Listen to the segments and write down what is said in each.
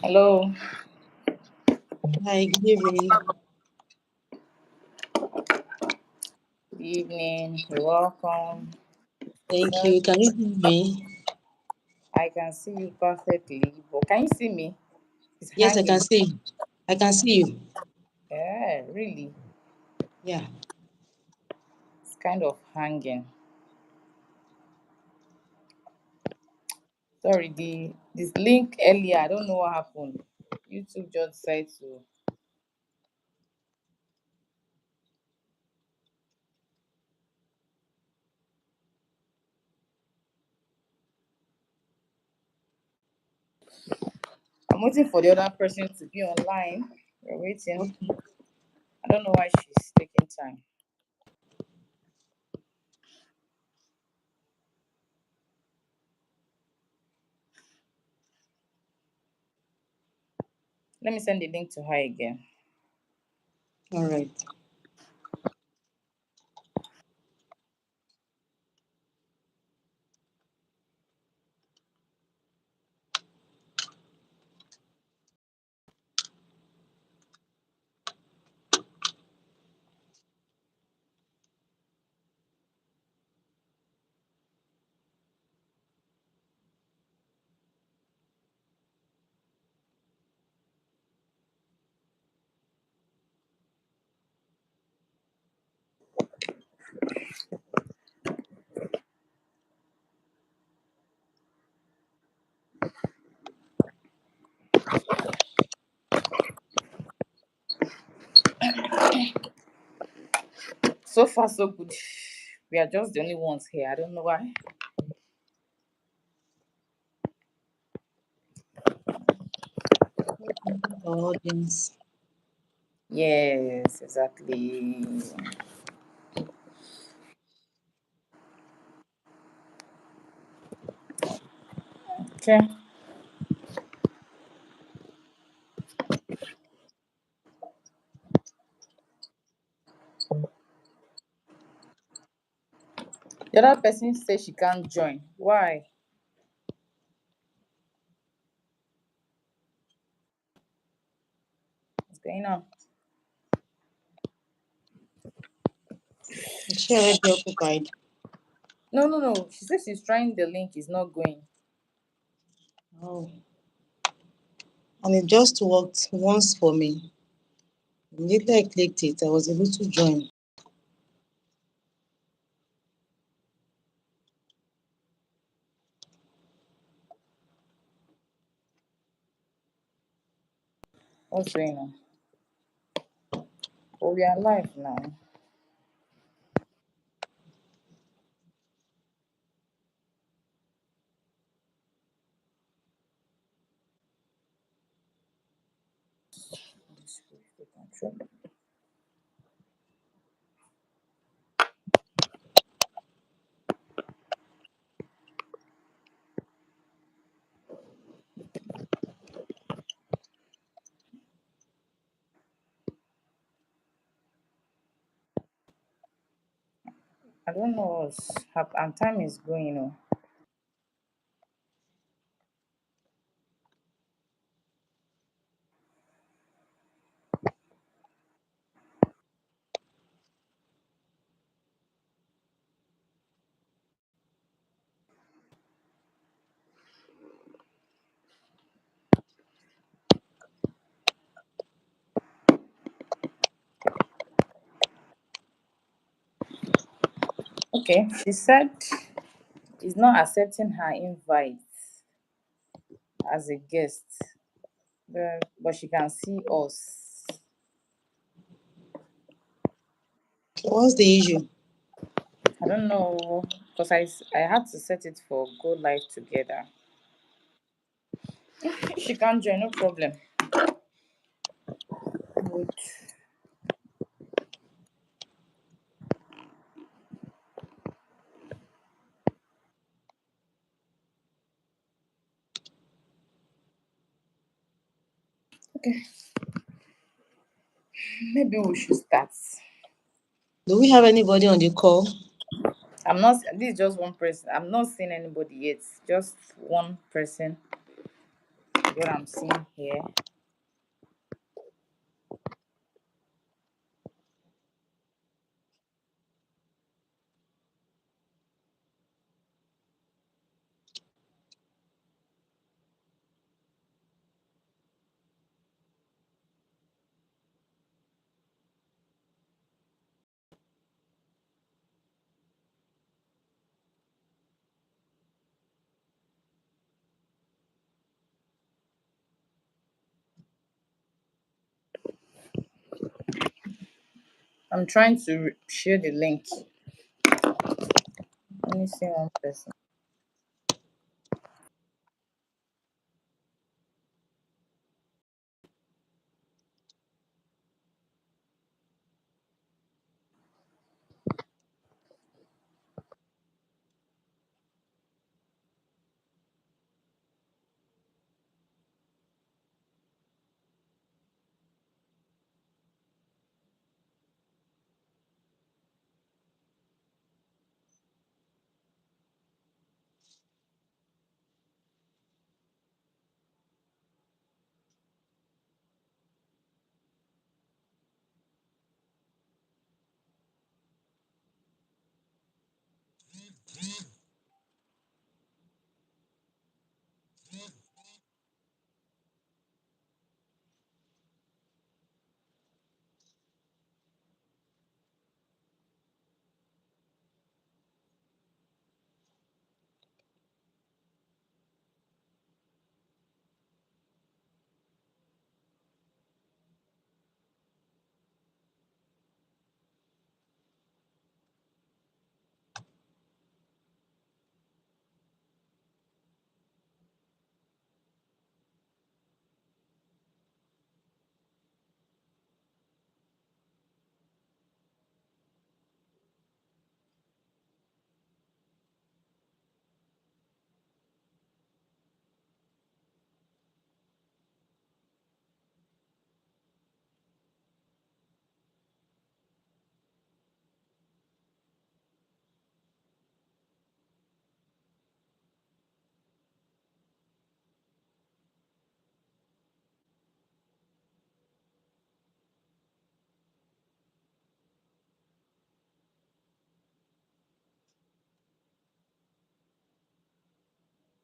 Hello. Hi, good evening. Good evening. You're welcome. Thank So you. Can you hear me? I can see you perfectly, but can you see me? It's Yes, I can hanging. see you. I can see you. Yeah, really. Yeah. It's kind of hanging. Sorry, the this link earlier. I don't know what happened. YouTube just decided to. I'm waiting for the other person to be online. We're waiting. Okay. I don't know why she's taking time. Let me send the link to her again. All right. So far, so good. We are just the only ones here. I don't know why. Our audience. Yes, exactly. Okay. The other person says she can't join. Why? What's going on? Is she already occupied? No, no, no. She says she's trying the link, it's not going. Oh. And it just worked once for me. Immediately I clicked it, I was able to join. What's going on? Oh, we are live now. I don't know what's and time is going on. Okay, she said she's not accepting her invite as a guest, but she can see us. So what's the issue? I don't know because I had to set it for go live together. She can't join, no problem. Good. Okay, maybe we should start. Do we have anybody on the call? I'm not. This is just one person. I'm not seeing anybody yet. Just one person. what I'm seeing here. I'm trying to share the link. Let me see one person.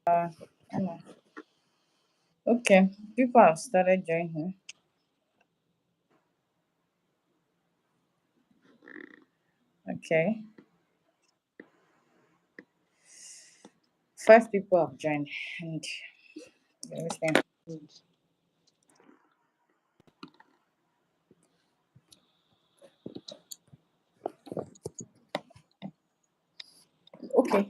I know. Okay, people have started joining. Okay, 5 people have joined, and let me see. Good. Okay,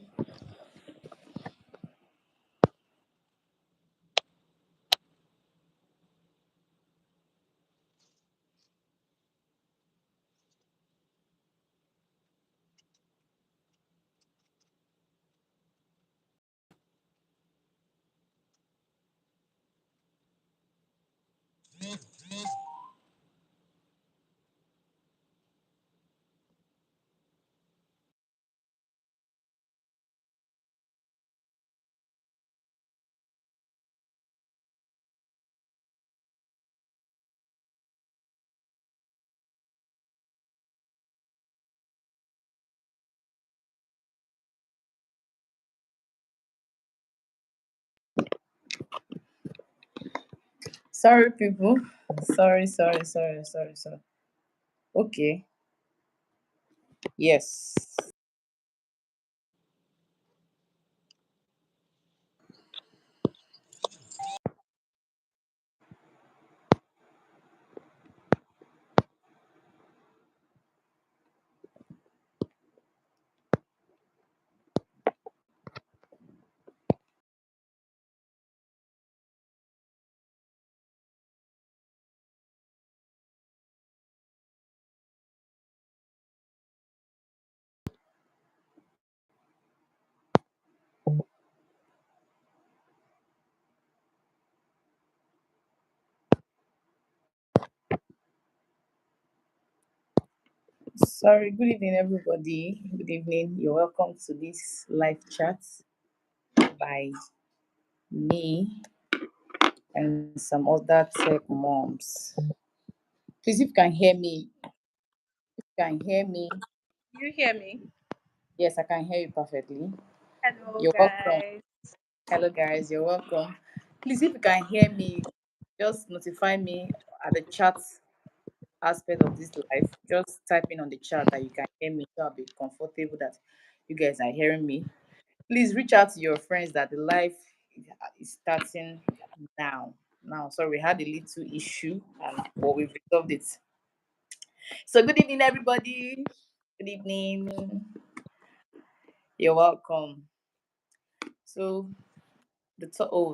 sorry, people. Sorry. Okay, yes. Sorry, good evening, everybody. Good evening. You're welcome to this live chat by me. and some other tech moms. Please, if you can hear me, can hear me. You hear me? Yes, I can hear you perfectly. Hello, You're welcome. guys. Hello, guys. You're welcome. Please, if you can hear me, just notify me at the chat aspect of this live. Just type in on the chat that you can hear me, so I'll be comfortable that you guys are hearing me. Please reach out to your friends that the live is starting now. Now, sorry, we had a little issue, and but we've resolved it. So, good evening, everybody. Good evening. You're welcome. So,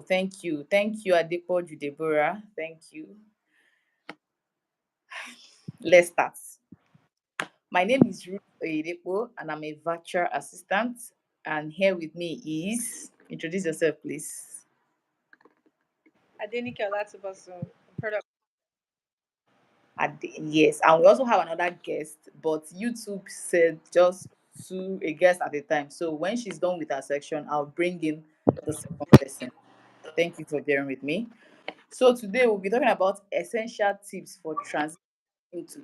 thank you, Adepo Judebora. Thank you. Let's start. My name is Ruth Oyedepo, and I'm a virtual assistant. And here with me is, introduce yourself, please. Adenike Olatubosun, product. Yes, and we also have another guest, but YouTube said just a guest at a time. So when she's done with her section, I'll bring in the second person. Thank you for bearing with me. So today we'll be talking about essential tips for transitioning into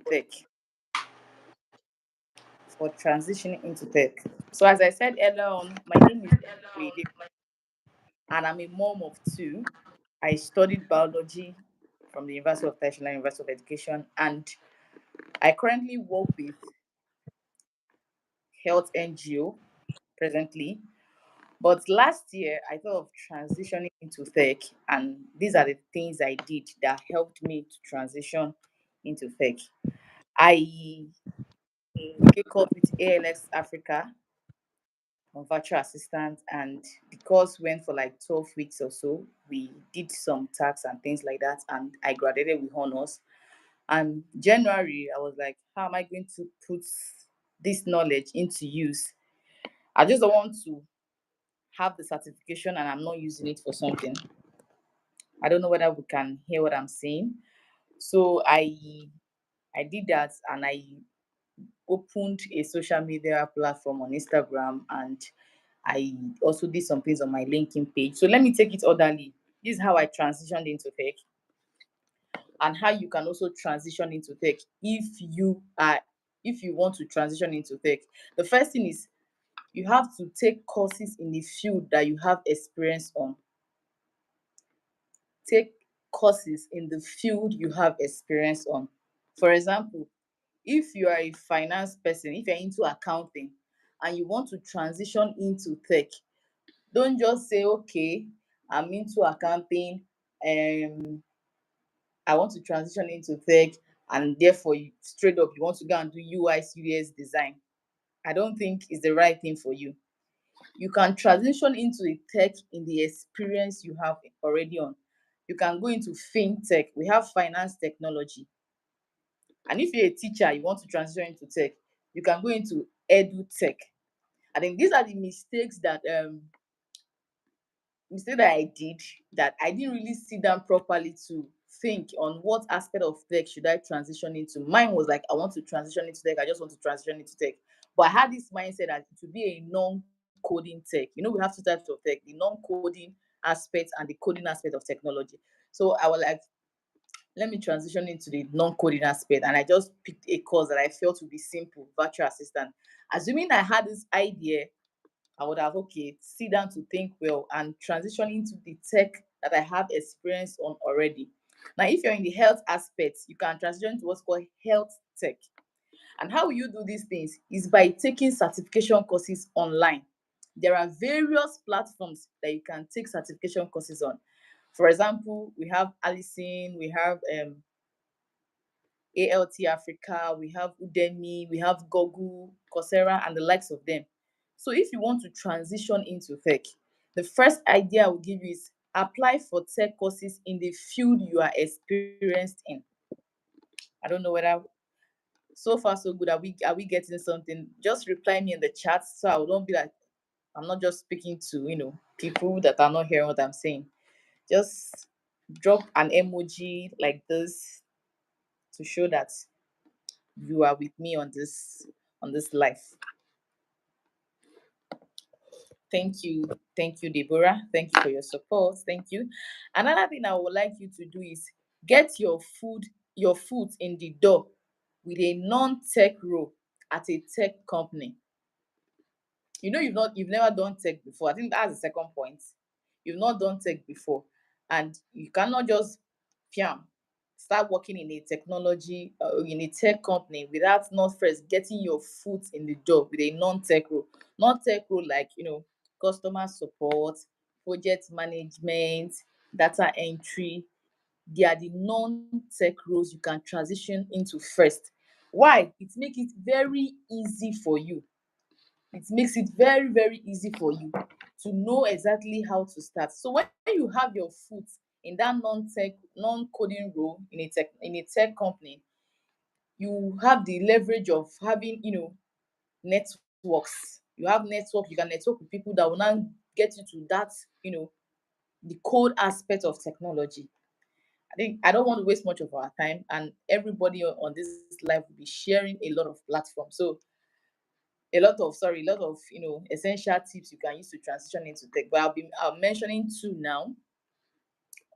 tech. So as I said earlier on, my name is Oyedepo, and I'm a mom of two. I studied biology from the University of National University of Education, and I currently work with health NGO presently. But last year, I thought of transitioning into tech, and these are the things I did that helped me to transition into tech. I took a course with ALX Africa on virtual assistant, and the course went for like 12 weeks or so. We did some tasks and things like that, and I graduated with honors. And January, I was like, how am I going to put this knowledge into use? I just don't want to have the certification and I'm not using it for something. I don't know whether we can hear what I'm saying. So I did that, and I opened a social media platform on Instagram, and I also did some things on my LinkedIn page. So let me take it orderly. This is how I transitioned into tech, and how you can also transition into tech if you want to transition into tech. The first thing is you have to take courses in the field that you have experience on. Take courses in the field you have experience on. For example, if you are a finance person, if you're into accounting and you want to transition into tech, don't just say, okay, I'm into accounting, um, I want to transition into tech, and therefore you straight up you want to go and do UI UX design. I don't think it's the right thing for you. You can transition into a tech in the experience you have already on. You can go into fintech. We have finance technology. And if you're a teacher, you want to transition into tech, you can go into edu tech. I think these are the mistake that I did, that I didn't really sit down properly to think on what aspect of tech should I transition into. Mine was like, I want to transition into tech. I just want to transition into tech. But I had this mindset that it would be a non-coding tech. You know, we have two types of tech: the non-coding aspect and the coding aspect of technology. So I was like, let me transition into the non-coding aspect, and I just picked a course that I felt would be simple: virtual assistant. Assuming I had this idea, I would have, okay, sit down to think well and transition into the tech that I have experience on already. Now, if you're in the health aspect, you can transition to what's called health tech. And how you do these things is by taking certification courses online. There are various platforms that you can take certification courses on. For example, we have Allison, we have ALT Africa, we have Udemy, we have Google, Coursera, and the likes of them. So if you want to transition into tech, the first idea I will give you is apply for tech courses in the field you are experienced in. I don't know whether so far so good. Are we getting something? Just reply me in the chat so I don't be like I'm not just speaking to people that are not hearing what I'm saying. Just drop an emoji like this to show that you are with me on this life. Thank you, Deborah. Thank you for your support. Thank you. Another thing I would like you to do is get your foot in the door with a non-tech role at a tech company. You've never done tech before. I think that's the second point. You've not done tech before, and you cannot just fiam start working in a technology in a tech company without not first getting your foot in the door with a non-tech role. Non-tech role like customer support, project management, data entry. They are the non-tech roles you can transition into first. Why? It makes it very easy for you. It makes it very, very easy for you to know exactly how to start. So when you have your foot in that non-coding role in a tech company, you have the leverage of having networks. You have network. You can network with people that will now get you to that the code aspect of technology. I think I don't want to waste much of our time, and everybody on this live will be sharing a lot of platforms. So a lot of essential tips you can use to transition into tech. But I'm mentioning two now.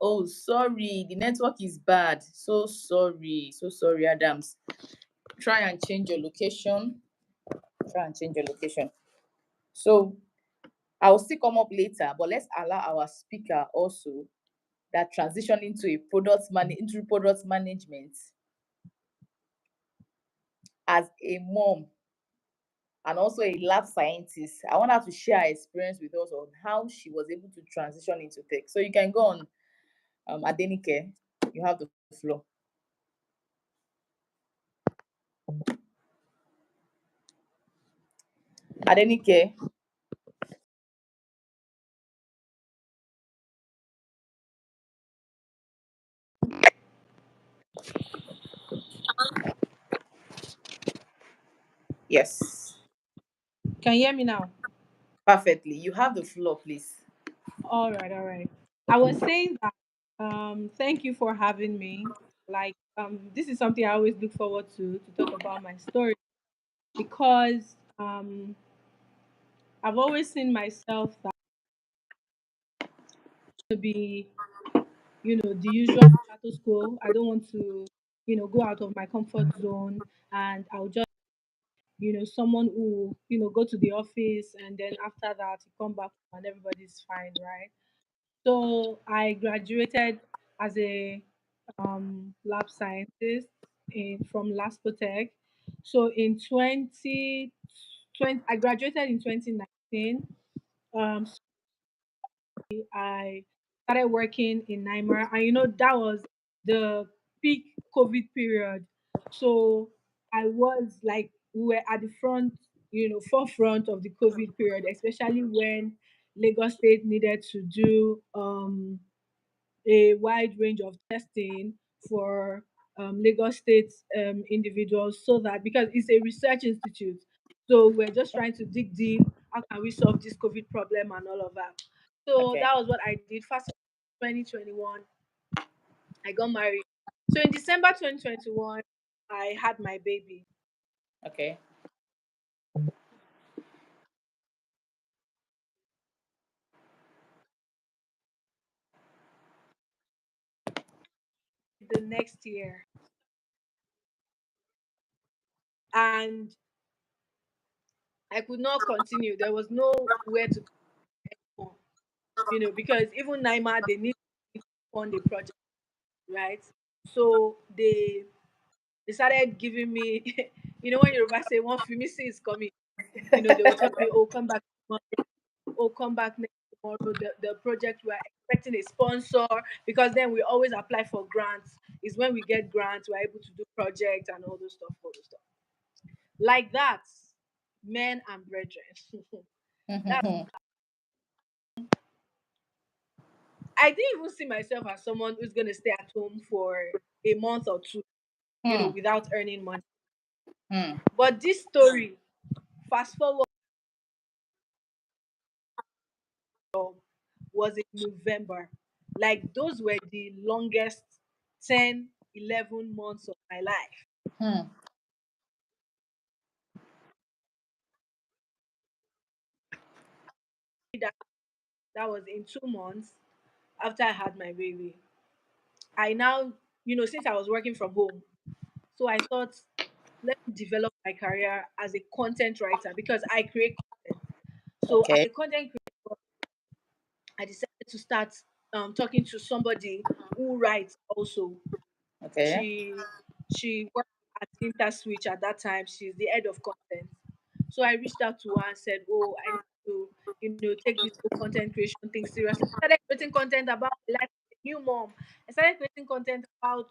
Oh, sorry, the network is bad. So sorry, Adams. Try and change your location. Try and change your location. So I will still come up later, but let's allow our speaker also that transition into product management as a mom and also a lab scientist. I want her to share her experience with us on how she was able to transition into tech. So you can go on, Adenike. You have the floor. Adenike, yes, Can you hear me now? perfectly. You have the floor, please. All right, all right. I was saying that thank you for having me. Like this is something I always look forward to talk about my story because I've always seen myself that to be, the usual status quo. I don't want to, go out of my comfort zone and I'll just someone who go to the office and then after that you come back and everybody's fine, right? So I graduated as a lab scientist from Laspotech. So in 2020, I graduated in 2019. So I started working in Naima, and that was the peak COVID period. So I was like, we were at the front, forefront of the COVID period, especially when Lagos State needed to do a wide range of testing for Lagos State individuals, so that because it's a research institute, so we're just trying to dig deep. How can we solve this COVID problem and all of that? So Okay, that was what I did. First, 2021, I got married. So in December 2021, I had my baby. okay, The next year, and I could not continue. There was nowhere to go, because even Naima they need to fund the project, right? So they started giving me, when Yoruba say one fimisi is coming, they will tell me, oh, come back tomorrow, oh, come back next tomorrow. The project we're expecting a sponsor, because then we always apply for grants. Is when we get grants, we're able to do projects and all those stuff. Like that, men and brethren. that I didn't even see myself as someone who's gonna stay at home for a month or two, hmm, without earning money. hmm, But this story, fast forward, was in November. Like those were the longest 10, 11 months of my life. hmm, that that was in 2 months after I had my baby. I now, since I was working from home, so I thought, let me develop my career as a content writer because I create content. So as Okay. a content creator, I decided to start talking to somebody who writes also. Okay. She worked at InterSwitch at that time. She's the head of content. So I reached out to her and said, "Oh, I need to, take this whole content creation thing seriously." I started creating content about my life as a new mom. I started creating content about,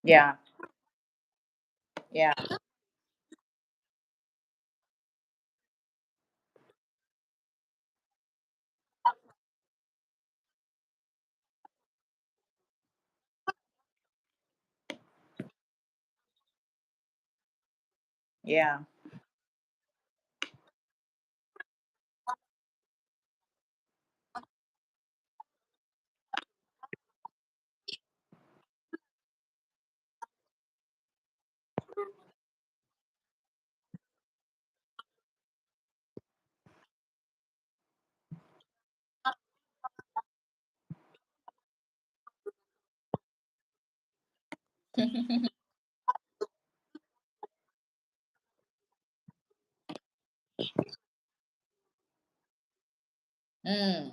Yeah. Yeah. Yeah. Mm.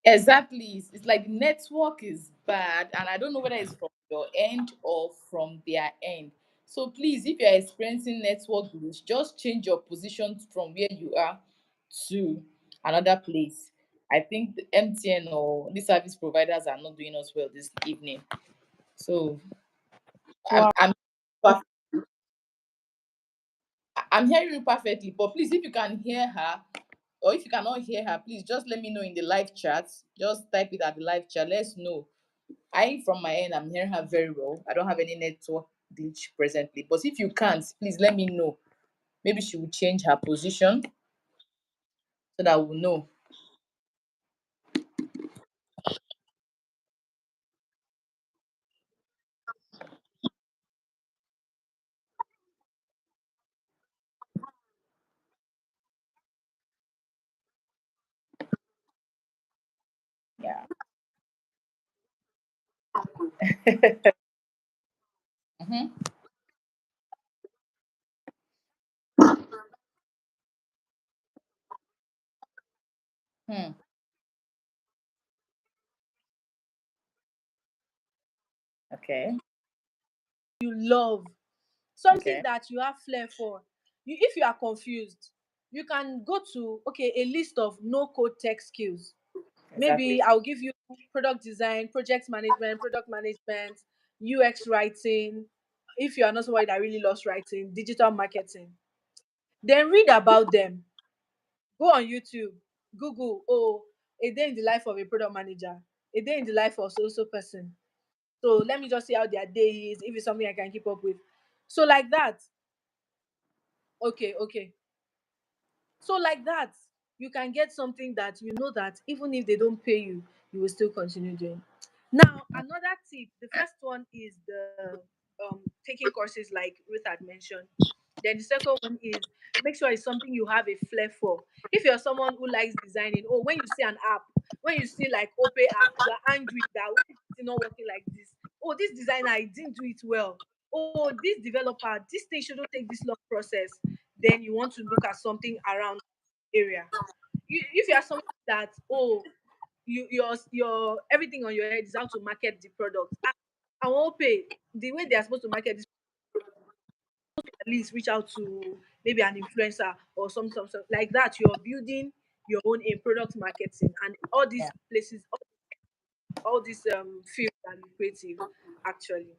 Exactly. It's like network is bad, and I don't know whether it's from your end or from their end. So please, if you're experiencing network glitch, just change your position from where you are to another place. I think the MTN or the service providers are not doing us well this evening. So I'm Wow. I'm I'm hearing you perfectly, but please, if you can hear her, or if you cannot hear her, please just let me know in the live chat. Just type it at the live chat. Let's know. I, from my end, I'm hearing her very well. I don't have any network glitch presently. But if you can't, please let me know. Maybe she will change her position so that we'll know. Yeah. Mm-hmm. Hmm. Okay. you love, something Okay. that you have flair for. If you are confused, you can go to, okay, a list of no code tech skills. Exactly. Maybe I'll give you product design, project management, product management, UX writing. If you are not somebody that really loves writing, digital marketing, then read about them. Go on YouTube, Google, oh, a day in the life of a product manager, a day in the life of so person. So let me just see how their day is, if it's something I can keep up with. So like that. Okay, okay. So like that, you can get something that you know that even if they don't pay you, you will still continue doing. Now, another tip. The first one is the taking courses like Ruth had mentioned. Then the second one is make sure it's something you have a flair for. If you're someone who likes designing, or when you see an app when you see like Opay app, you are angry that why is it not working like this? Oh, this designer, he didn't do it well. Oh, this developer, this thing shouldn't take this long process. Then you want to look at something around area. If you are someone that, oh, your everything on your head is how to market the product. I won't pay the way they are supposed to market this. At least reach out to maybe an influencer or some like that. You're building your own in product marketing and all these Yeah. places, all these fields are lucrative actually.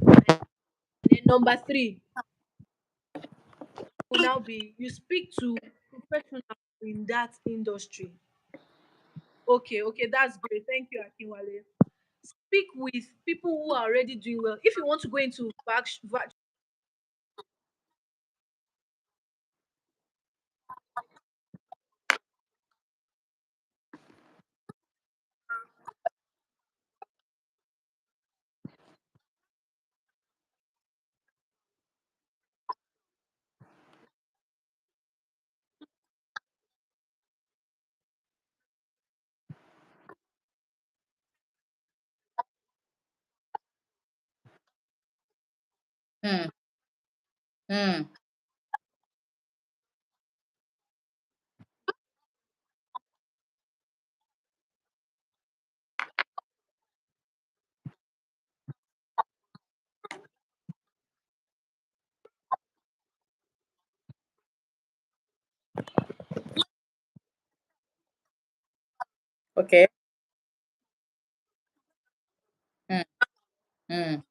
And then number three will now be you speak to professionals in that industry. Okay, that's great. Thank you, Akinwale. Speak with people who are already doing well. If you want to go into Mm, mm. Okay. Mm, mm.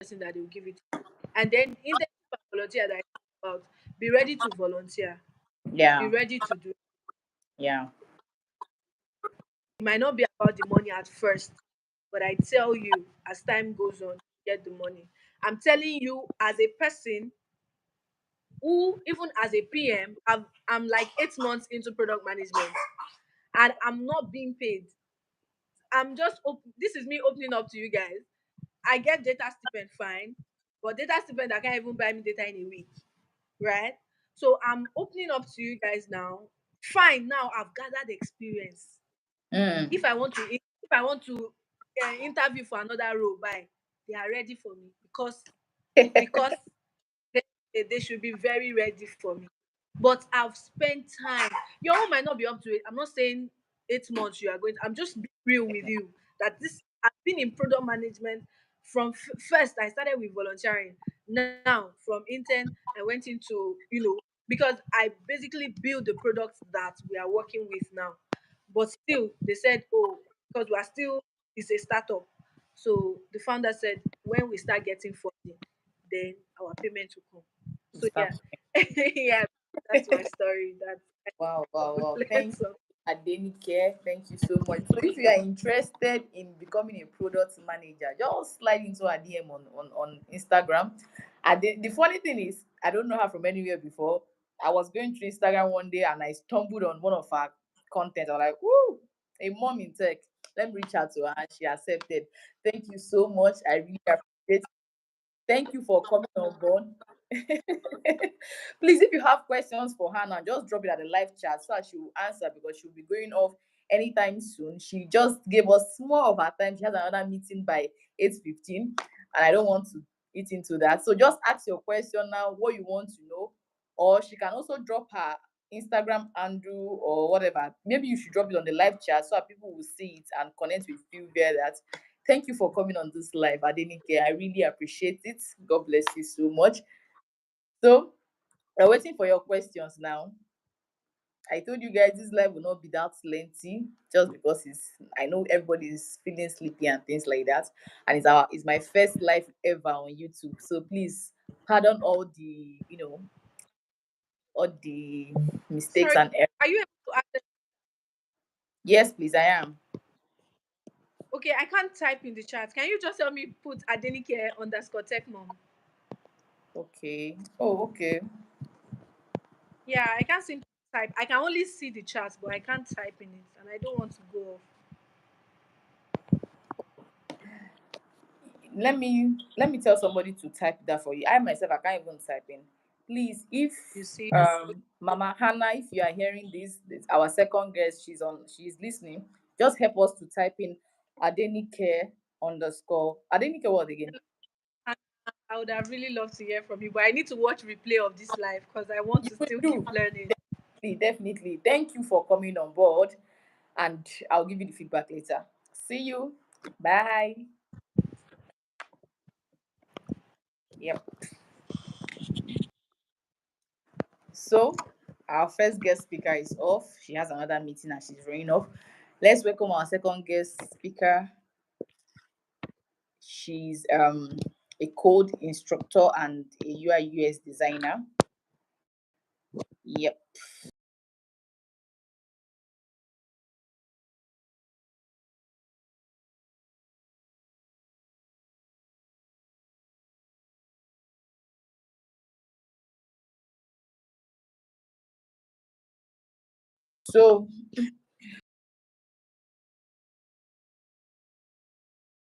person that they will give it. And then in the volunteer that I talked about, be ready to volunteer. Be Yeah. ready to do. Yeah. It might not be about the money at first, but I tell you, as time goes on, you get the money. I'm telling you, as a person who, even as a PM, I'm like 8 months into product management, and I'm not being paid. This is me opening up to you guys. I get data stipend, fine, but data stipend that can't even buy me data in a week, right? So I'm opening up to you guys now. Fine, now I've gathered experience. Mm. If I want to interview for another role, by they are ready for me because they, they should be very ready for me. But I've spent time. Your own might not be up to it. I'm not saying 8 months you are going. I'm just being real with you that this I've been in product management from first. I started with volunteering. Now from intern, I went into because I basically build the products that we are working with now. But still, they said, oh, because we are still it's a startup. So the founder said, when we start getting funding, then our payment will come. So Start. yeah, yeah, that's my story. That's Wow, wow, wow. Thank let's you, Adenike. Thank you so much. So if you are interested in becoming a product manager, just slide into our DM on Instagram. And the funny thing is, I don't know her from anywhere before. I was going through Instagram one day and I stumbled on one of her content. I was like, woo, a mom in tech. Let me reach out to her and she accepted. Thank you so much. I really appreciate. Thank you for coming on board. Please, if you have questions for Hannah, just drop it at the live chat so that she will answer because she'll be going off anytime soon. She just gave us more of her time. She has another meeting by 8:15, and I don't want to eat into that. So just ask your question now, what you want to know, or she can also drop her Instagram handle or whatever. Maybe you should drop it on the live chat so that people will see it and connect with you via that. Thank you for coming on this live, Adenike. I really appreciate it. God bless you so much. So we're waiting for your questions now. I told you guys this live will not be that lengthy just because I know everybody is feeling sleepy and things like that. And it's my first live ever on YouTube. So please pardon all the all the mistakes sorry. and errors. Are you able to ask? Yes, please, I am. Okay, I can't type in the chat. Can you just help me put Adenike underscore tech mom? Okay. Oh, okay. Yeah, I can't seem to type. I can only see the chat, but I can't type in it, and I don't want to go off. let me tell somebody to type that for you. I myself, I can't even type in. Please, if You see, Mama Hannah, if you are hearing this our second guest, she's listening. Just help us to type in Adenike underscore Adenike what again? and I would have really loved to hear from you, but I need to watch replay of this live because I want You to will still do. keep learning. Definitely. Thank you for coming on board, and I'll give you the feedback later. See you. Bye. Yep. So our first guest speaker is off. She has another meeting and she's running off. Let's welcome our second guest speaker. She's a code instructor and a UI UX designer. Yep. So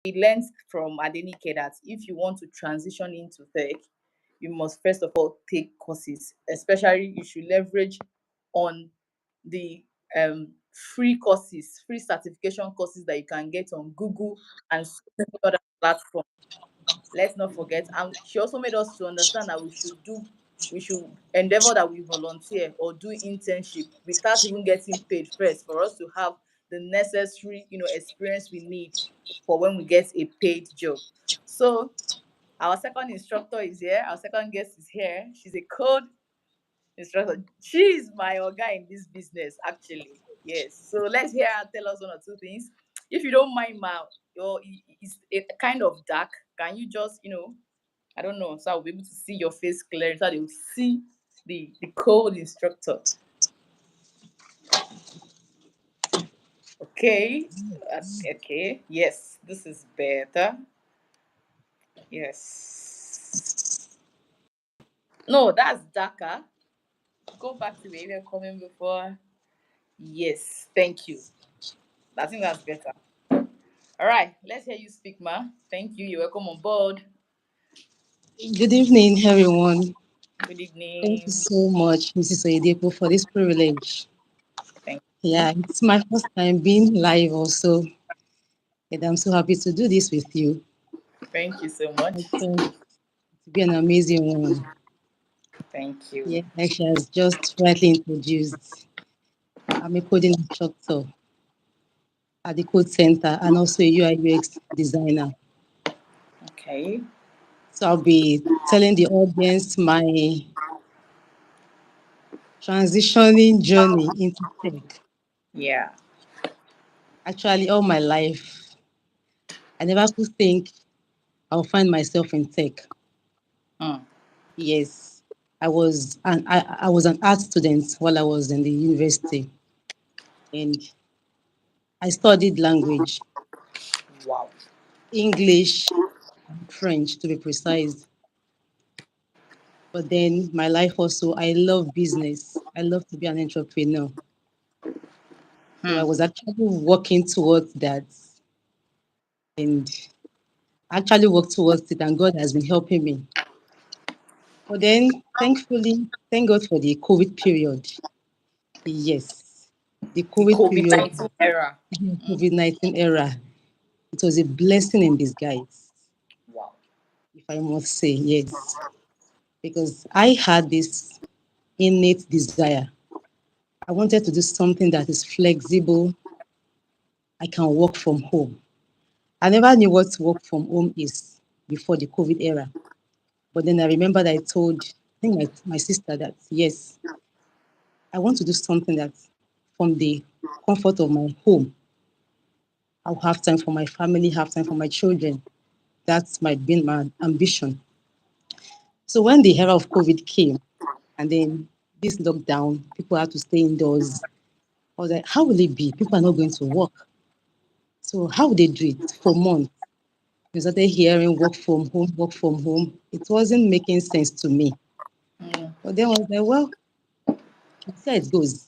we learned from Adenike that if you want to transition into tech, you must first of all take courses. Especially you should leverage on the free courses, free certification courses that you can get on Google and so many other platforms. Let's not forget. And she also made us to understand that we should endeavor that we volunteer or do internship without even getting paid first for us to have the necessary, experience we need for when we get a paid job. So our second instructor is here. Our second guest is here. She's a code instructor. She's my guy in this business, actually. Yes. So let's hear her tell us one or two things. If you don't mind, Ma, it's a kind of dark. Can you just, I don't know, so I'll be able to see your face clearly, so they will see the code instructor. Okay. Okay. Yes, this is better. Yes. No, that's darker. Go back to where you were coming before. Yes, thank you. I think that's better. All right, let's hear you speak, ma. Thank you. You're welcome on board. Good evening, everyone. Good Thank you evening. so much, Mrs. Oyedepo, for this privilege. Thank you. Yeah, it's my first time being live also, and I'm so happy to do this with you. Thank you so I much. thought it would be an amazing one. Thank you. Yeah, like she has just rightly introduced, I'm a coding instructor at the Code Center and also a UI UX designer. Okay. So I'll be telling the audience my transitioning journey into tech. Yeah. Actually, all my life, I never could think I'll find myself in tech. Mm. Yes, I was an art student while I was in the university, and I studied language, Wow. English, and French to be precise. But then my life also, I love business. I love to be an entrepreneur. So I Hmm. was actually working towards that, and actually worked towards it, and God has been helping me. But then, thankfully, thank God for the COVID period. Yes, the The COVID COVID period, 19 era. Mm. COVID-19 era, it was a blessing in disguise, Wow. if I must say, yes. Because I had this innate desire. I wanted to do something that is flexible. I can work from home. I never knew what work from home is before the COVID era. But then I remembered I told, I think my sister that, yes, I want to do something that from the comfort of my home, I'll have time for my family, have time for my children. That's might be my ambition. So when the era of COVID came and then this lockdown, people had to stay indoors. I was like, how will it be? People are not going to work. So how would they do it for months? We started hearing work from home, work from home. It wasn't making sense to me. Mm. But then I was like, well, let's see how it goes.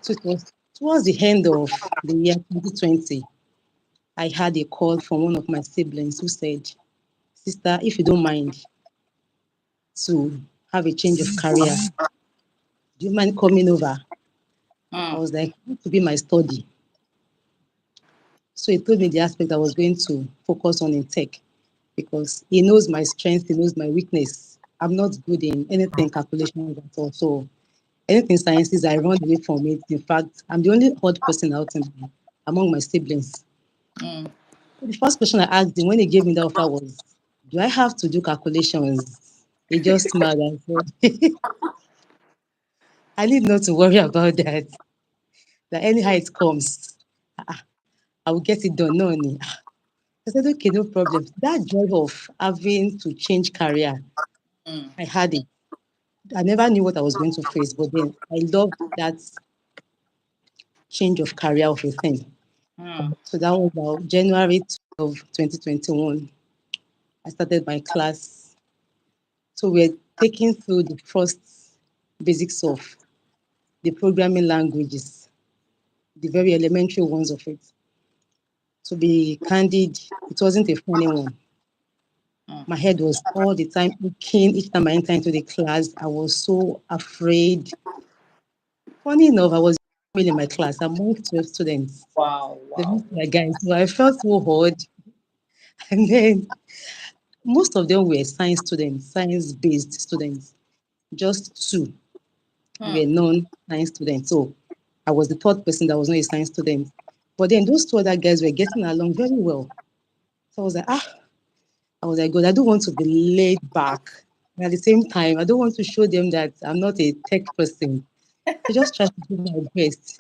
So it was towards the end of the year 2020. I had a call from one of my siblings who said, "Sister, if you don't mind to have a change of career, do you mind coming over?" I Mm. was like, "It to be my study." So he told me the aspect I was going to focus on in tech because he knows my strength, he knows my weakness. I'm not good in anything calculations at all. So anything sciences, I run away from it. In fact, I'm the only odd person among my siblings. Mm. So the first question I asked him when he gave me the offer was, "Do I have to do calculations?" He just smiled and said, "I need not to worry about that. That anyhow it comes, I will get it done." No, honey. I said, "Okay, no problem." That joy of having to change career, Mm. I had it. I never knew what I was going to face, but then I loved that change of career of a thing. Mm. So that was about January 12, 2021. I started my class. So we're taking through the first basics of the programming languages, the very elementary ones of it. To be candid, it wasn't a funny one. Mm. My head was all the time aching each time I entered into the class. I was so afraid. Funny enough, I was in my class among 12 students. Wow, The wow. rest were guys. So I felt so odd. And then most of them were science students, science-based students. Just two Mm. were non-science students. So I was the third person that was not a science student. But then those two other guys were getting along very well. So I was like, God, I don't want to be laid back. And at the same time, I don't want to show them that I'm not a tech person. So just try to do my best.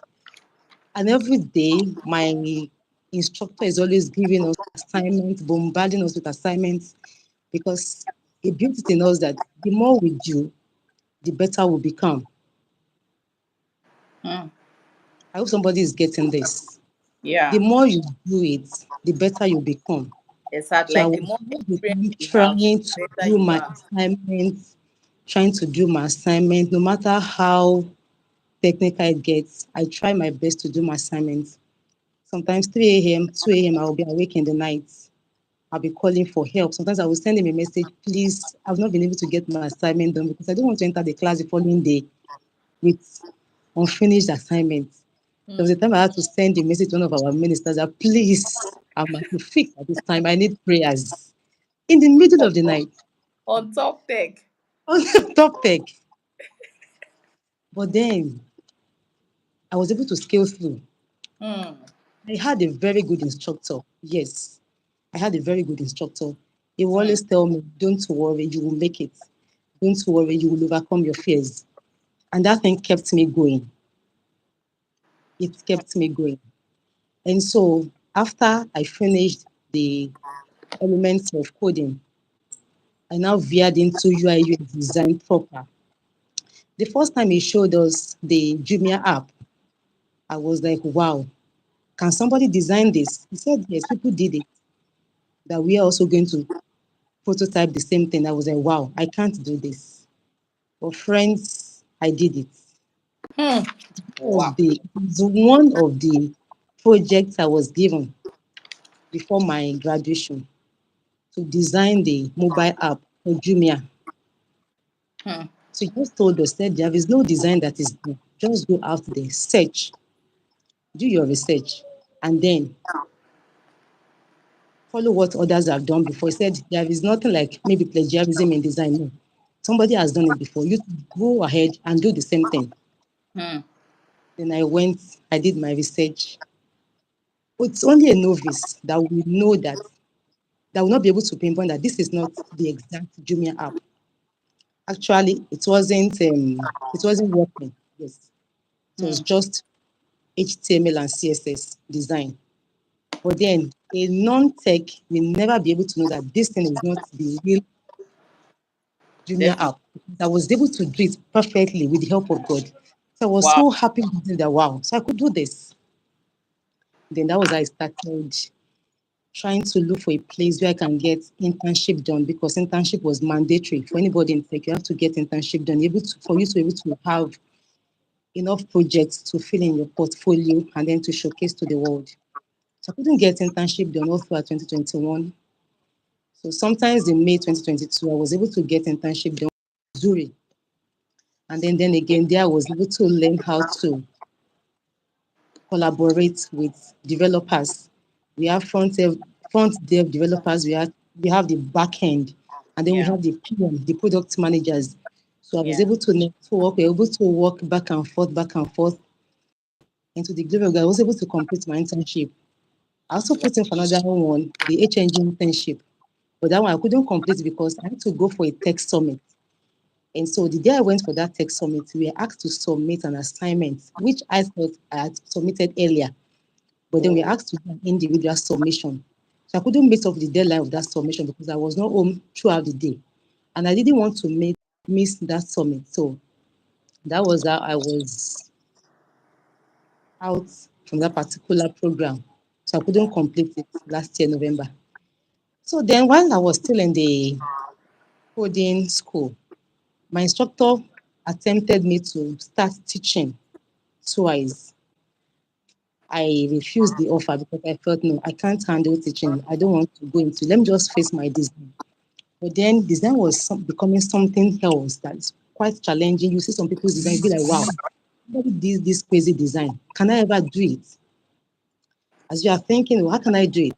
And every day, my instructor is always giving us assignments, bombarding us with assignments, because it built it in us that the more we do, the better we become. Mm. I hope somebody is getting this. The Yeah. more you do it, the better you become. It's hard. So I Like the was more all the experience time you have, trying to the better do you my are. assignments, trying to do my assignment, no matter how technical it gets. I try my best to do my assignments. Sometimes 3 a.m., 2 a.m., I'll be awake in the night. I'll be calling for help. Sometimes I will send him a message, "Please, I've not been able to get my assignment done because I don't want to enter the class the following day with unfinished assignments." There was a Mm. time I had to send a message to one of our ministers that, "Please, I'm at the fix at this time. I need prayers." In the middle of the night, On top tech. on the topic. But then I was able to scale through. Mm. I had a very good instructor. Yes, I had a very good instructor. He will Mm. always tell me, "Don't worry, you will make it. Don't worry, you will overcome your fears." And that thing kept me going. It kept me going. And so after I finished the elements of coding, I now veered into UI UX design proper. The first time he showed us the Jumia app, I was like, wow, can somebody design this? He said, yes, people did it. That we are also going to prototype the same thing. I was like, wow, I can't do this. But friends, I did it. Hmm. Wow. It was one of the projects I was given before my graduation to design the mobile app for Jumia. Hmm. So he just told us that there is no design that is new. Just go out there, search, do your research, and then follow what others have done before. He said there is nothing like maybe plagiarism in design. No. Somebody has done it before. You go ahead and do the same thing. Hmm. Then I went, I did my research. It's only a novice that will know that will not be able to pinpoint that this is not the exact Jumia app. Actually, it wasn't working. Yes. It was Hmm. just HTML and CSS design. But then a non-tech will never be able to know that this thing is not the real Jumia Definitely. app. I was able to do it perfectly with the help of God. So I was Wow. so happy with it that wow, so I could do this. Then that was how I started trying to look for a place where I can get internship done because internship was mandatory for anybody in tech. You have to get internship done for you to be able to have enough projects to fill in your portfolio and then to showcase to the world. So I couldn't get internship done all throughout 2021. So sometimes in May 2022, I was able to get internship done in Zurich. And then again, there I was able to learn how to collaborate with developers. We have front dev developers, we have the back end, and then we Yeah. have the PM, the product managers. So I was Yeah. able to network, we were able to work back and forth into the glory. I was able to complete my internship. I also Wow. put in for another one, the HNG internship. But that one I couldn't complete because I had to go for a tech summit. And so the day I went for that tech summit, we were asked to submit an assignment, which I thought I had submitted earlier. But then we Oh. asked to do an individual submission. So I couldn't meet up the deadline of that submission because I was not home throughout the day. And I didn't want to miss that summit. So that was how I was out from that particular program. So I couldn't complete it last year, November. So then while I was still in the coding school, my instructor attempted me to start teaching twice. I refused the offer because I felt no, I can't handle teaching. I don't want to go into. Let me just face my design. But then design was becoming something else that's quite challenging. You see some people's design, you be like, wow, somebody did this crazy design. Can I ever do it? As you are thinking, well, how can I do it?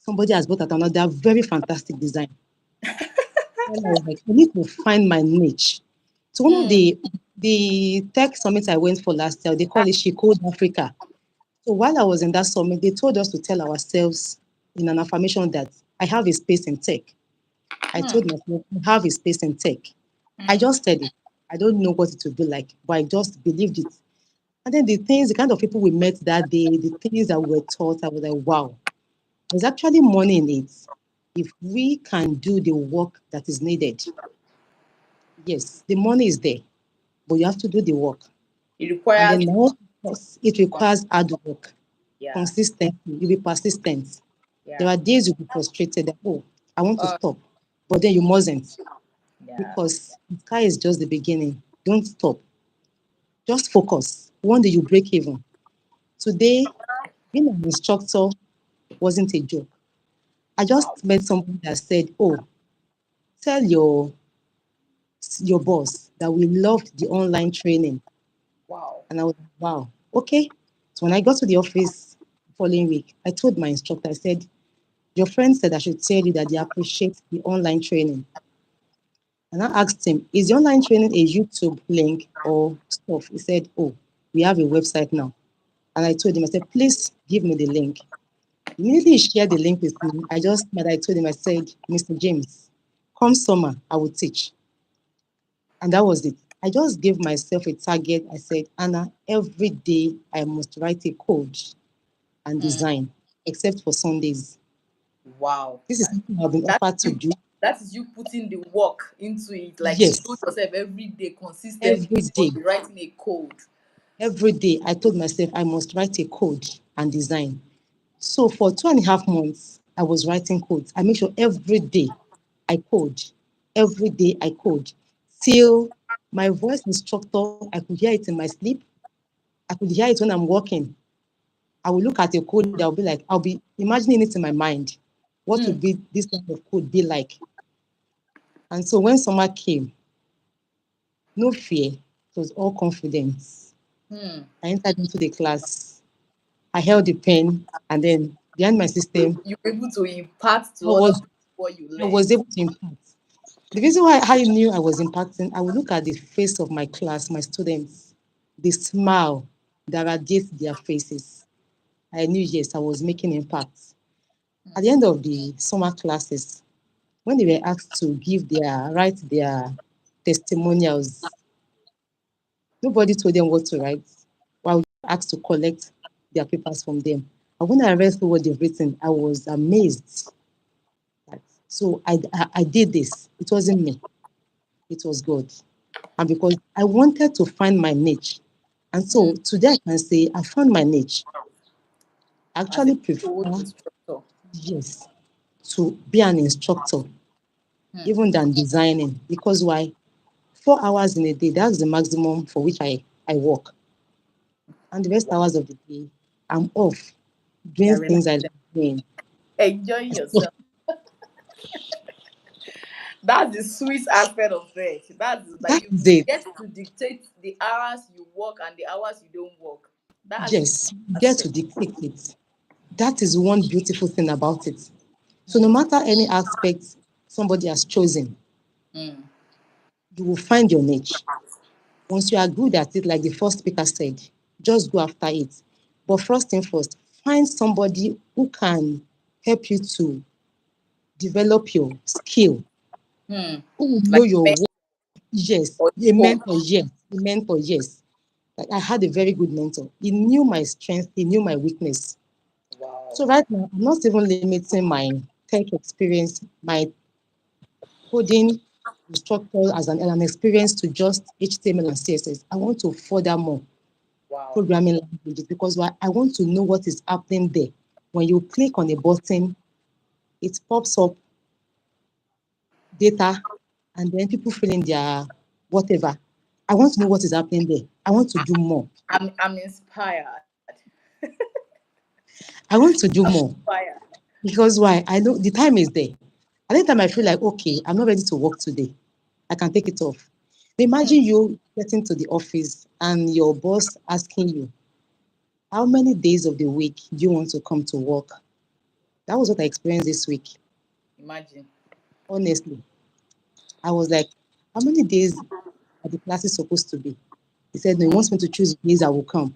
Somebody has brought out another very fantastic design. Then I was like, I need to find my niche. So one of Hmm. the tech summits I went for last year, they call it She Code Africa. So while I was in that summit, they told us to tell ourselves in an affirmation that I have a space in tech. I Hmm. told myself I have a space in tech. I Hmm. just said it. I don't know what it would be like, but I just believed it. And then the things, the kind of people we met that day, the things that we were taught, I was like, wow, there's actually money in it. If we can do the work that is needed, yes, the money is there, but you have to do the work. It And requires then the now it requires hard work, yeah. consistency. You'll be persistent. There Yeah. are days you'll be frustrated that, oh, I want to Uh, stop. But then you mustn't yeah. because the sky is just the beginning. Don't stop. Just focus. One day you break even. Today, being an instructor wasn't a joke. I Wow. just met somebody that said, oh, tell your boss that we loved the online training. Wow. And I was like, wow, okay. So when I got to the office the following week, I told my instructor, I said, your friend said I should tell you that they appreciate the online training. And I asked him, is the online training a YouTube link or stuff? He said, oh, we have a website now. And I told him, I said, please give me the link. Immediately he shared the link with me. I told him, I said, Mr. James, come summer, I will teach. And that was it. I just gave myself a target. I said, Anna, every day I must write a code and Hmm. design, except for Sundays. Wow. This is something I've been That offered to you do. that is you putting the work into it. Like you told Yes, yourself every day consistently every you must day. be writing a code. Every day I told myself I must write a code and design. So for 2.5 months, I was writing codes. I make sure every day I code. Every day I code. Till my voice instructor, I could hear it in my sleep. I could hear it when I'm walking. I will look at a code, I'll be like, I'll be imagining it in my mind. What Hmm. would be this kind of code be like? And so when summer came, no fear, it was all confidence. Hmm. I entered into the class, I held the pen, and then behind my system, You were able to impart I to other was people what you I learned. was able to impact. The reason why I knew I was impacting, I would look at the face of my class, my students, the smile that radiates their faces. I knew, yes, I was making impact. At the end of the summer classes, when they were asked to write their testimonials, nobody told them what to write. While asked to collect their papers from them. And when I read through what they've written, I was amazed. So I did this. It wasn't me. It was God. And because I wanted to find my niche. And Hmm. so today I can say I found my niche. I As a actually code prefer, instructor. yes, to be an instructor, Hmm. even than designing. Because why? 4 hours in a day, that's the maximum for which I work. And the rest Wow. hours of the day, I'm off. doing You're things I relaxing, like doing. enjoying So yourself. That's the sweet aspect of it. That's like that you is it. get to dictate the hours you work and the hours you don't work. That's the Yes, you get to aspect. dictate it. That is one beautiful thing about it. So no Hmm. matter any aspect somebody has chosen, Hmm. you will find your niche. Once you are good at it, like the first speaker said, just go after it. But first thing first, find somebody who can help you to develop your skill, Hmm. who will know Like your men work. Yes, or a mentor, coach. yes, a mentor, yes. Like I had a very good mentor. He knew my strength, he knew my weakness. Wow. So right now, I'm not even limiting my tech experience, my coding instructor as an experience to just HTML and CSS. I want to further more Wow. programming languages because I want to know what is happening there. When you click on a button, it pops up data and then people fill in their whatever. I want to know what is happening there. I want to do more. I'm inspired. I want to do I'm more inspired. because why? I know the time is there. Anytime I feel like, okay, I'm not ready to work today, I can take it off. Hmm. Imagine you getting to the office and your boss asking you, how many days of the week do you want to come to work? That was what I experienced this week. Imagine. Honestly, I was like, how many days are the classes supposed to be? He said, no, he Hmm. wants me to choose the days I will come.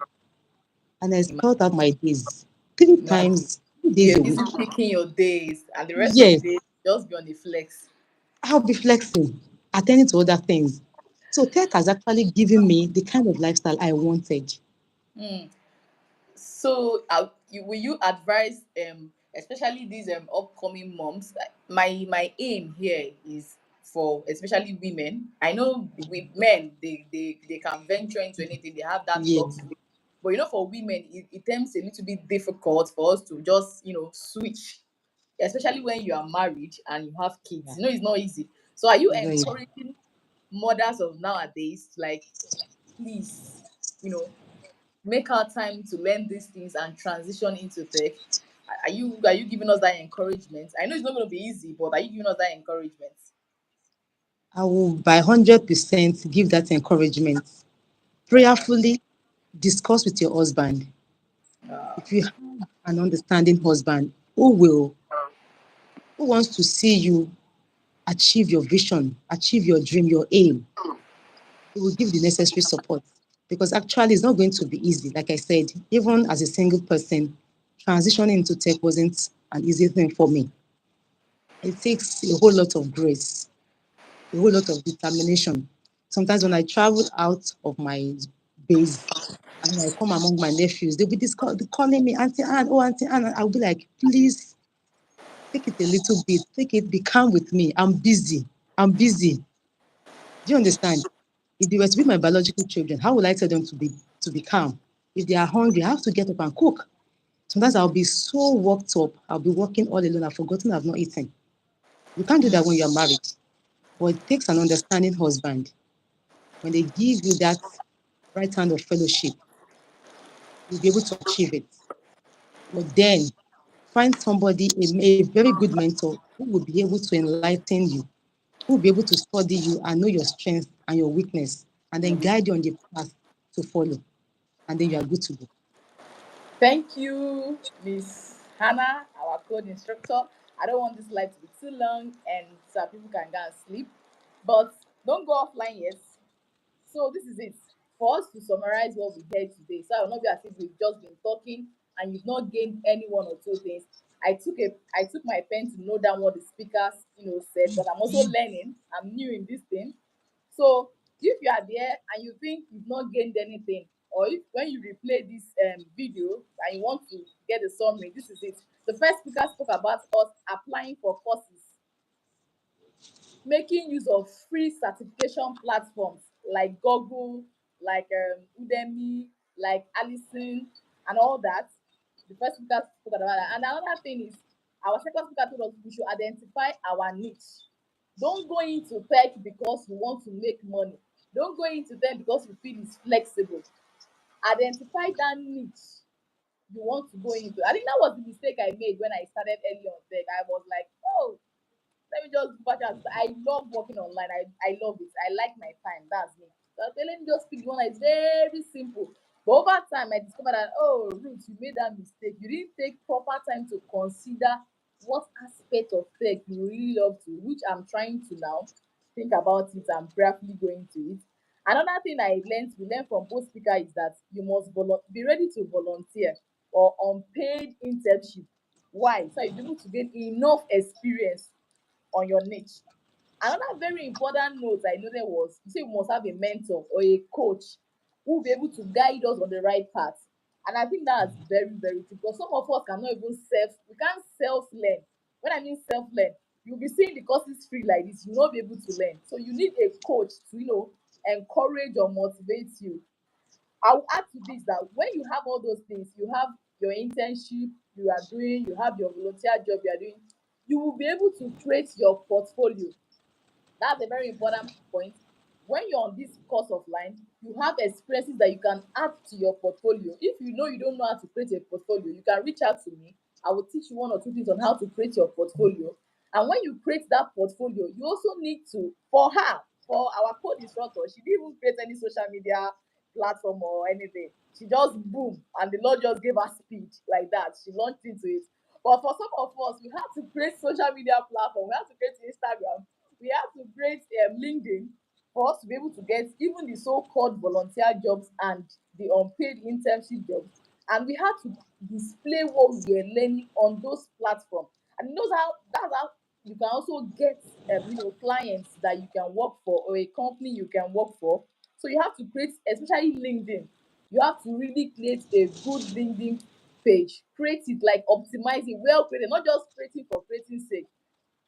And I Ima- spelled out my days three Imagine. times, 3 days You're a busy week. picking your days, and the rest of the Yes, day just be on the flex. I'll be flexing, attending to other things. So tech has actually given me the kind of lifestyle I wanted. Hmm. So, will you advise, especially these upcoming moms? Like, my aim here is for especially women. I know with men, they can venture into anything. They have that Yeah, luxury. But for women, it tends a little bit difficult for us to just switch, especially when you are married and you have kids. yeah, It's not easy. So, are you it's very encouraging mothers of nowadays, like, please, you know, make our time to learn these things and transition into tech? Are you giving us that encouragement? I know it's not going to be easy, but are you giving us that encouragement? I will by 100% give that encouragement. Wow. Prayerfully discuss with your husband. uh, If you have an understanding husband who wants to see you achieve your vision, achieve your dream, your aim, he will give the necessary support. Because actually it's not going to be easy. Like I said, even as a single person, transitioning into tech wasn't an easy thing for me. It takes a whole lot of grace, a whole lot of determination. Sometimes when I travel out of my base and when I come among my nephews, they'll be calling me Auntie Anne, oh Auntie Anne. I'll be like, please take it a little bit, take it, be calm with me. I'm busy. I'm busy. Do you understand? If they were to be my biological children, how would I tell them to be calm? If they are hungry, I have to get up and cook. Sometimes I'll be so worked up, I'll be working all alone, I've forgotten I've not eaten. You can't do that when you're married. But it takes an understanding husband. When they give you that right hand of fellowship, you'll be able to achieve it. But then find somebody, a very good mentor who will be able to enlighten you, who will be able to study you and know your strength and your weakness, and then guide you on the path to follow. And then you are good to go. Thank you, Miss Hannah, our code instructor. I don't want this live to be too long and so that people can go and sleep. But don't go offline yet. So this is it. For us to summarize what we heard today, so I will not be as if we've just been talking and you've not gained any one or two things. I took my pen to note down what the speakers said, because I'm also learning. I'm new in this thing. So if you are there and you think you've not gained anything, or if when you replay this video and you want to get a summary, this is it. The first speaker spoke about us applying for courses, making use of free certification platforms like Google, like Udemy, like Allison, and all that. The first speaker spoke about that. And another thing is, our second speaker told us we should identify our niche. Don't go into tech because you want to make money. Don't go into tech because you feel it's flexible. Identify that niche you want to go into. I think that was the mistake I made when I started early on tech. I was like, oh, let me just do podcast. I love working online. I love it. I like my time. That's me. So okay, let me just pick one that is very simple. But over time, I discovered that, oh, Ruth, you made that mistake. You didn't take proper time to consider what aspect of tech you really love to, which I'm trying to now think about it and prayerfully going to it. Another thing we learned from both speakers is that you must be ready to volunteer or unpaid internship. Why? So you'll be able to gain enough experience on your niche. Another very important note I noted was you say we must have a mentor or a coach who will be able to guide us on the right path. And I think that's very, very true because some of us cannot even we can't self learn. When I mean self learn, you'll be seeing the courses free like this, you'll not be able to learn. So you need a coach to, encourage or motivate you. I'll add to this that when you have all those things, you have your internship you are doing, you have your volunteer job you are doing, you will be able to create your portfolio. That's a very important point. When you're on this course of line, you have experiences that you can add to your portfolio. If you know you don't know how to create a portfolio, you can reach out to me. I will teach you one or two things on how to create your portfolio. And when you create that portfolio, you also need to, for our code instructor, she didn't even create any social media platform or anything. She just boom, and the Lord just gave her speed like that. She launched into it. But for some of us, we have to create social media platform. We have to create Instagram. We have to create LinkedIn for us to be able to get even the so-called volunteer jobs and the unpaid internship jobs. And we have to display what we are learning on those platforms. And that's how you can also get clients that you can work for or a company you can work for. So you have to create, especially LinkedIn. You have to really create a good LinkedIn page. Create it, like optimize it, well created, not just creating for creating sake.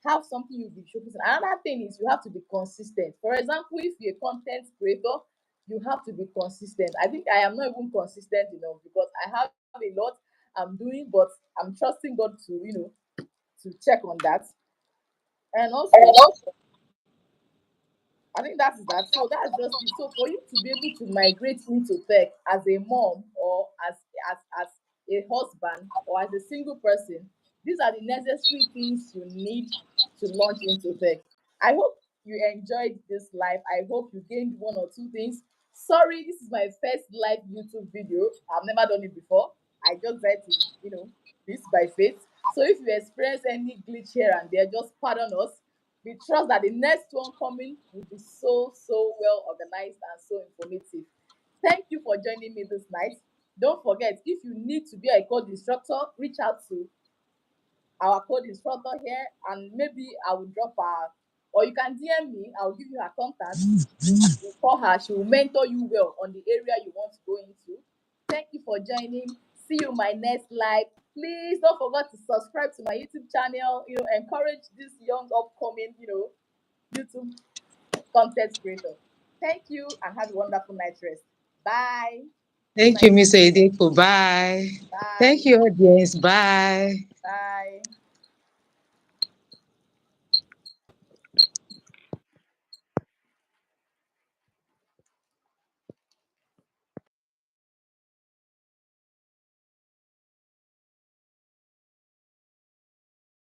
Have something you'll be showcasing. Another thing is you have to be consistent. For example, if you're a content creator, you have to be consistent. I think I am not even consistent enough because I have a lot I'm doing, but I'm trusting God to, to check on that. And also, I think that is that. So that's just it. So for you to be able to migrate into tech as a mom or as a husband or as a single person, these are the necessary things you need to launch into tech. I hope you enjoyed this live. I hope you gained one or two things. Sorry, this is my first live YouTube video. I've never done it before. I just tried to, this by faith. So if you experience any glitch here and there, just pardon us. We trust that the next one coming will be so, so well organized and so informative. Thank you for joining me this night. Don't forget, if you need to be a code instructor, reach out to our code instructor here, and maybe I will drop her, or you can DM me. I'll give you her contact. You call her, she will mentor you well on the area you want to go into. Thank you for joining. See you in my next live. Please don't forget to subscribe to my YouTube channel. Encourage this young upcoming, YouTube content creator. Thank you and have a wonderful night rest. Bye. Good Thank night. you, Miss Oyedepo. Bye. Thank Bye. you, audience. Bye. Bye.